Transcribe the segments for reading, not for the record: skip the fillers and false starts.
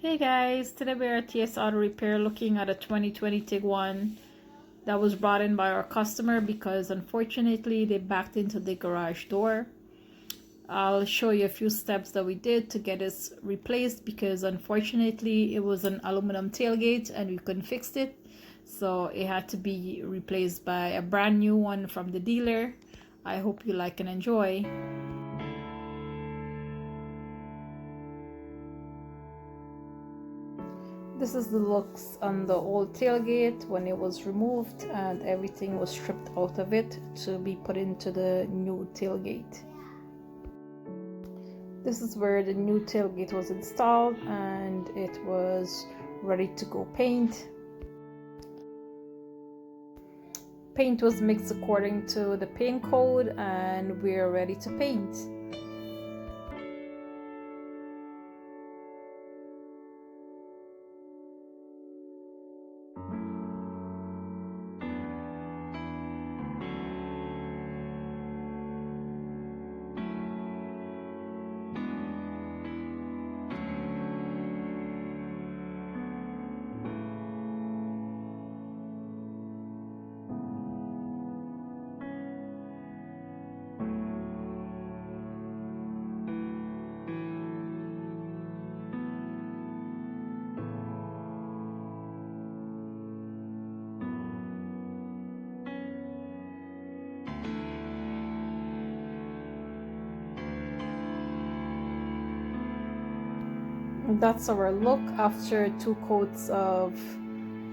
Hey guys, today we're at TS Auto Repair looking at a 2020 Tiguan that was brought in by our customer because unfortunately they backed into the garage door. I'll show you a few steps that we did to get this replaced because unfortunately it was an aluminum tailgate and we couldn't fix it. So it had to be replaced by a brand new one from the dealer. I hope you like and enjoy. This is the looks on the old tailgate when it was removed and everything was stripped out of it to be put into the new tailgate. This is where the new tailgate was installed and it was ready to go paint. Paint was mixed according to the paint code and we're ready to paint. That's our look after 2 coats of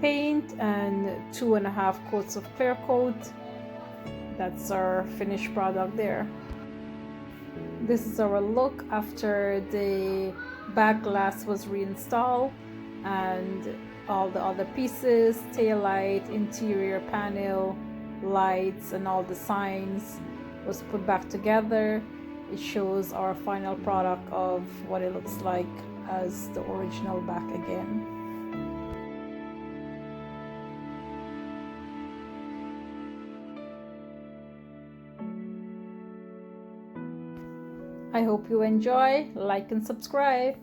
paint and 2.5 coats of clear coat. That's our finished product there. This is our look after the back glass was reinstalled and all the other pieces, tail light, interior panel, lights, and all the signs was put back together. It shows our final product of what it looks like as the original back again. I hope you enjoy, like and subscribe.